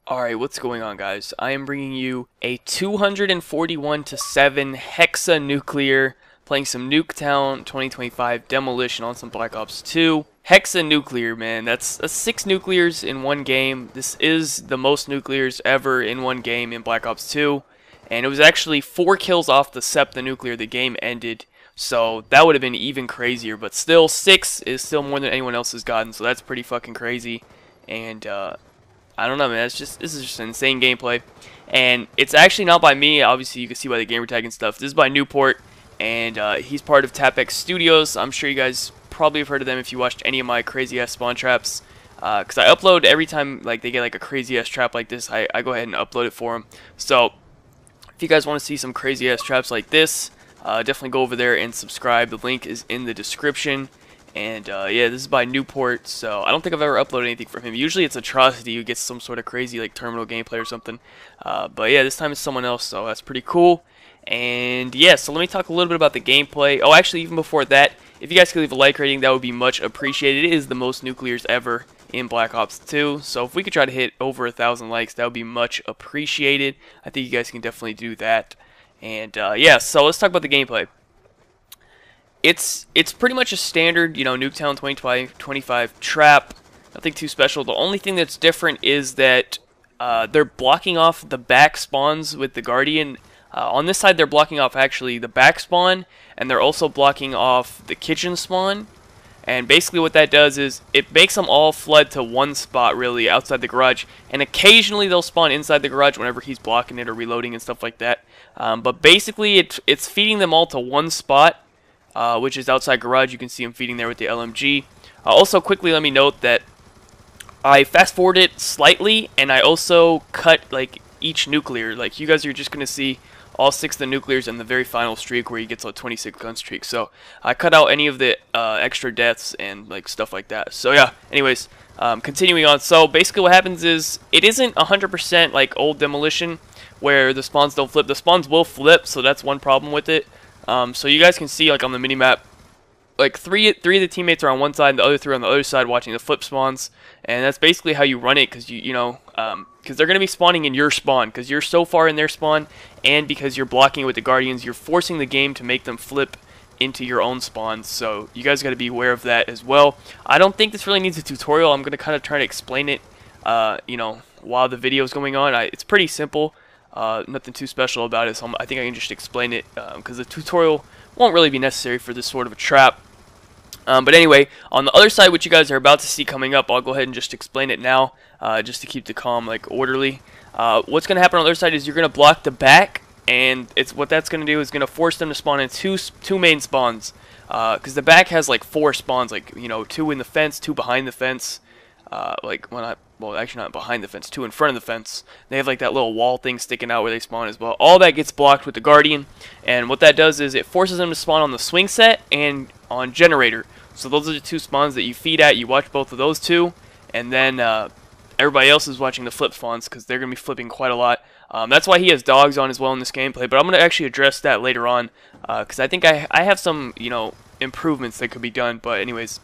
Alright, what's going on, guys? I am bringing you a 241-7 Hexa nuclear, playing some Nuketown 2025 demolition on some Black Ops 2. Hexa nuclear, man, that's 6 nuclears in one game. This is the most nuclears ever in one game in Black Ops 2. And it was actually 4 kills off the SEPTA nuclear the game ended. So that would have been even crazier, but still 6 is still more than anyone else has gotten, so that's pretty fucking crazy. And I don't know, man. This is just insane gameplay, and it's actually not by me. Obviously, you can see by the gamer tag and stuff. This is by Newport, and he's part of TapX Studios. I'm sure you guys probably have heard of them if you watched any of my crazy ass spawn traps. Because I upload every time like they get like a crazy ass trap like this. I go ahead and upload it for them. So if you guys want to see some crazy ass traps like this, definitely go over there and subscribe. The link is in the description. And yeah, this is by Newport, so I don't think I've ever uploaded anything from him. Usually it's Atrocity who gets some sort of crazy like terminal gameplay or something. But yeah, this time it's someone else, so that's pretty cool. And yeah, so let me talk a little bit about the gameplay. Oh, actually, even before that, if you guys could leave a like rating, that would be much appreciated. It is the most nuclears ever in Black Ops 2, so if we could try to hit over 1,000 likes, that would be much appreciated. I think you guys can definitely do that. And yeah, so let's talk about the gameplay. It's pretty much a standard, you know, Nuketown 2025 trap. Nothing too special. The only thing that's different is that they're blocking off the back spawns with the Guardian. On this side, they're blocking off actually the back spawn, and they're also blocking off the kitchen spawn. And basically what that does is it makes them all flood to one spot, really, outside the garage. And occasionally they'll spawn inside the garage whenever he's blocking it or reloading and stuff like that. But basically it's feeding them all to one spot. Which is outside garage. You can see him feeding there with the LMG. Also, quickly let me note that I fast forwarded it slightly, and I also cut like each nuclear. Like you guys are just gonna see all 6 of the nuclears in the very final streak where he gets a 26 gun streak. So I cut out any of the extra deaths and like stuff like that. So yeah. Anyways, continuing on. So basically, what happens is it isn't 100% like old demolition where the spawns don't flip. The spawns will flip, so that's one problem with it. So you guys can see like on the minimap, like three of the teammates are on one side and the other 3 on the other side watching the flip spawns, and that's basically how you run it, because because they're going to be spawning in your spawn because you're so far in their spawn, and because you're blocking it with the Guardians, you're forcing the game to make them flip into your own spawns. So you guys got to be aware of that as well. I don't think this really needs a tutorial. I'm going to kind of try to explain it, while the video is going on. It's pretty simple. Nothing too special about it, so I think I can just explain it, because the tutorial won't really be necessary for this sort of a trap. But anyway, on the other side, what you guys are about to see coming up, I'll go ahead and just explain it now, just to keep the calm like orderly. What's going to happen on the other side is you're going to block the back, and what that's going to do is going to force them to spawn in two main spawns, because the back has like 4 spawns, like 2 in the fence, 2 behind the fence. Well, actually not behind the fence, 2 in front of the fence. They have like that little wall thing sticking out where they spawn as well. All that gets blocked with the Guardian, and what that does is it forces them to spawn on the swing set and on generator. So those are the 2 spawns that you feed at. You watch both of those 2, and then everybody else is watching the flip spawns because they're going to be flipping quite a lot. That's why he has dogs on as well in this gameplay, but I'm going to actually address that later on, because I think I have some improvements that could be done. But anyways.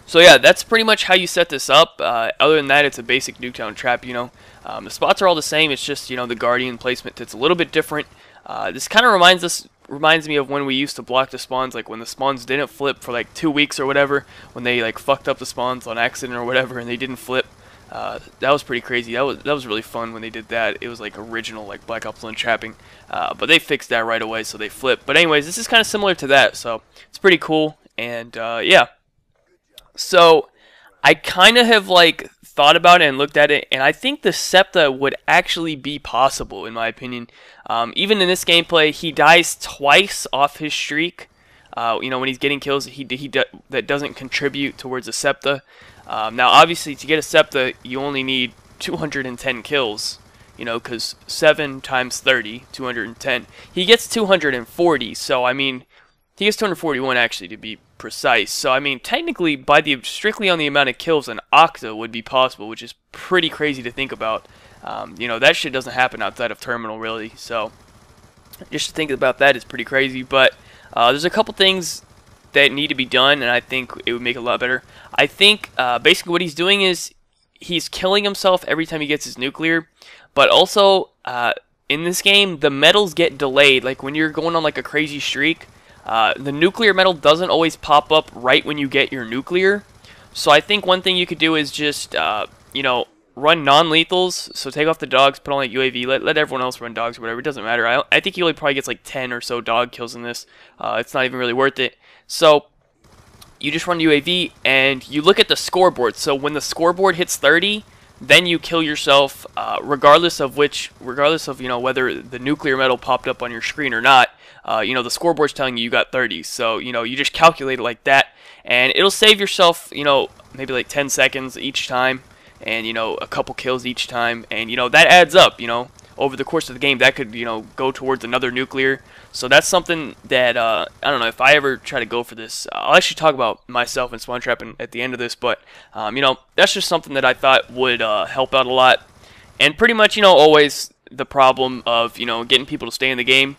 So yeah, that's pretty much how you set this up. Other than that, it's a basic Nuketown trap, The spots are all the same, it's just, the Guardian placement that's a little bit different. This kind of reminds me of when we used to block the spawns, like when the spawns didn't flip for like 2 weeks or whatever, when they like fucked up the spawns on accident or whatever and they didn't flip. That was pretty crazy. That was really fun when they did that. It was like original like Black Ops 1 trapping. But they fixed that right away, so they flip. But anyways, this is kind of similar to that, so it's pretty cool. And yeah. So I kind of have like thought about it and looked at it, and I think the SEPTA would actually be possible in my opinion. Even in this gameplay, he dies twice off his streak. When he's getting kills, that doesn't contribute towards a SEPTA. Now, obviously, to get a SEPTA, you only need 210 kills. Because 7 times 30, 210. He gets 240. So I mean, he gets 241 actually to be precise. So I mean, technically, strictly on the amount of kills, an octa would be possible, which is pretty crazy to think about. That shit doesn't happen outside of Terminal, really. So just to think about that is pretty crazy. But there's a couple things that need to be done, and I think it would make it a lot better. I think basically what he's doing is he's killing himself every time he gets his nuclear, but also in this game the medals get delayed. Like when you're going on like a crazy streak, the nuclear medal doesn't always pop up right when you get your nuclear. So I think one thing you could do is just you know, run non-lethals. So take off the dogs, put on like UAV, let everyone else run dogs or whatever. It doesn't matter. I think he only probably gets like 10 or so dog kills in this. It's not even really worth it. So you just run UAV and you look at the scoreboard. So when the scoreboard hits 30, then you kill yourself, regardless of you know, whether the nuclear medal popped up on your screen or not. You know, the scoreboard's telling you got 30. So you know, you just calculate it like that, and it'll save yourself, you know, maybe like 10 seconds each time, and you know, a couple kills each time, and you know, that adds up. You know, over the course of the game, that could, you know, go towards another nuclear. So that's something that I don't know, if I ever try to go for this, I'll actually talk about myself and spawn trapping at the end of this, but you know, that's just something that I thought would help out a lot. And pretty much, you know, always the problem of, you know, getting people to stay in the game.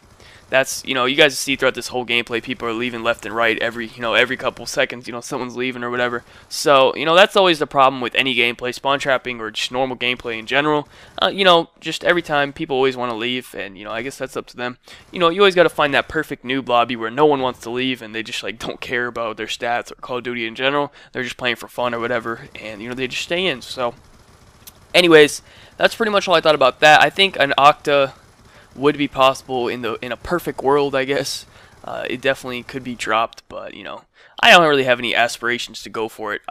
That's, you know, you guys see throughout this whole gameplay, people are leaving left and right every couple seconds, you know, someone's leaving or whatever. So, you know, that's always the problem with any gameplay, spawn trapping or just normal gameplay in general. You know, just every time people always want to leave, and, you know, I guess that's up to them. You know, you always got to find that perfect noob lobby where no one wants to leave and they just, like, don't care about their stats or Call of Duty in general. They're just playing for fun or whatever, and, you know, they just stay in. So, anyways, that's pretty much all I thought about that. I think an Octa would be possible in a perfect world, I guess. It definitely could be dropped, but you know, I don't really have any aspirations to go for it.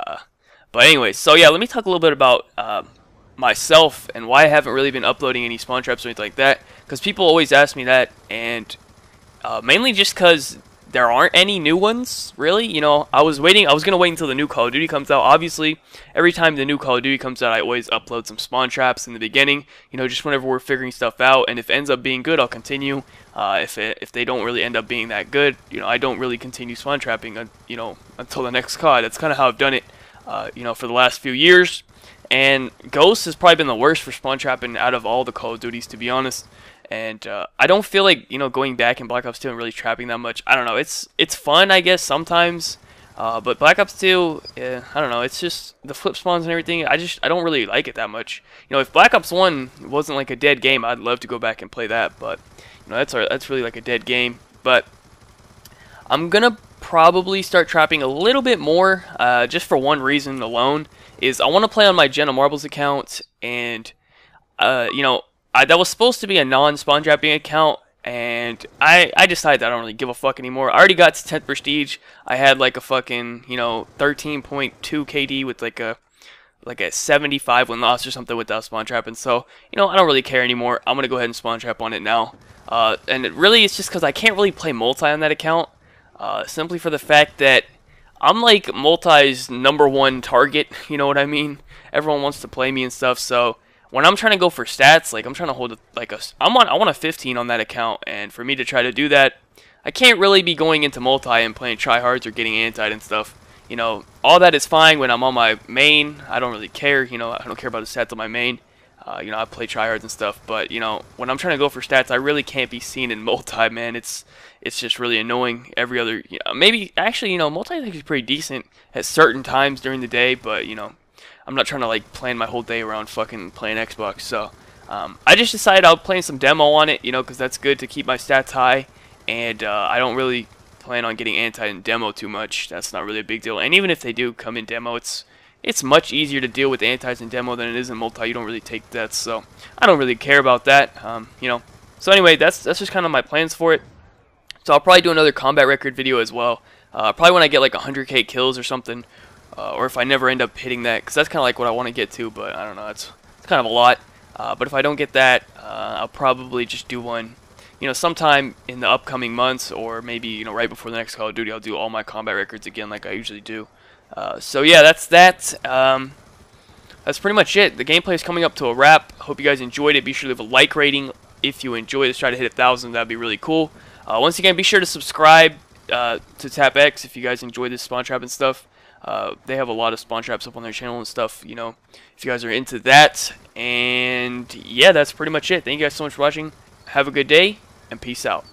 But anyways, so yeah, let me talk a little bit about myself and why I haven't really been uploading any spawn traps or anything like that. Because people always ask me that, and mainly just because there aren't any new ones, really. You know, I was gonna wait until the new Call of Duty comes out. Obviously, every time the new Call of Duty comes out, I always upload some spawn traps in the beginning. You know, just whenever we're figuring stuff out, and if it ends up being good, I'll continue. If they don't really end up being that good, you know, I don't really continue spawn trapping, you know, until the next COD. That's kind of how I've done it, you know, for the last few years. And Ghost has probably been the worst for spawn trapping out of all the Call of Duties, to be honest. And I don't feel like, you know, going back in Black Ops 2 and really trapping that much. I don't know. It's fun, I guess, sometimes. But Black Ops 2, I don't know. It's just the flip spawns and everything. I don't really like it that much. You know, if Black Ops 1 wasn't like a dead game, I'd love to go back and play that. But you know, that's really like a dead game. But I'm gonna probably start trapping a little bit more, just for one reason alone, is I want to play on my Jenna Marbles account, and you know, that was supposed to be a non-spawn trapping account, and I decided that I don't really give a fuck anymore. I already got to 10th prestige. I had like a fucking, you know, 13.2 KD with like a 75 win loss or something without spawn trapping. So, you know, I don't really care anymore. I'm gonna go ahead and spawn trap on it now. And it's just because I can't really play multi on that account, simply for the fact that I'm like multi's #1 target. You know what I mean? Everyone wants to play me and stuff. So when I'm trying to go for stats, like I'm trying to hold I want a 15 on that account, and for me to try to do that, I can't really be going into multi and playing tryhards or getting anti and stuff. You know, all that is fine when I'm on my main. I don't really care. You know, I don't care about the stats on my main. You know, I play tryhards and stuff, but you know, when I'm trying to go for stats, I really can't be seen in multi, man. It's just really annoying. Every other, you know, maybe actually, you know, multi is actually pretty decent at certain times during the day, but you know, I'm not trying to like plan my whole day around fucking playing Xbox. So I just decided I'll play some demo on it, you know, because that's good to keep my stats high, and I don't really plan on getting anti in demo too much. That's not really a big deal. And even if they do come in demo, it's much easier to deal with antis in demo than it is in multi. You don't really take deaths, so I don't really care about that. You know. So anyway, that's just kind of my plans for it. So I'll probably do another combat record video as well. Probably when I get like 100k kills or something, or if I never end up hitting that, because that's kind of like what I want to get to. But I don't know, it's kind of a lot. But if I don't get that, I'll probably just do one, you know, sometime in the upcoming months, or maybe, you know, right before the next Call of Duty, I'll do all my combat records again like I usually do. So yeah, that's that. That's pretty much it. The gameplay is coming up to a wrap. Hope you guys enjoyed it. Be sure to leave a like rating if you enjoyed. Let's try to hit 1,000. That'd be really cool. Once again, be sure to subscribe to Tap X if you guys enjoy this spawn trap and stuff. They have a lot of spawn traps up on their channel and stuff, you know, if you guys are into that. And yeah, that's pretty much it. Thank you guys so much for watching. Have a good day, and peace out.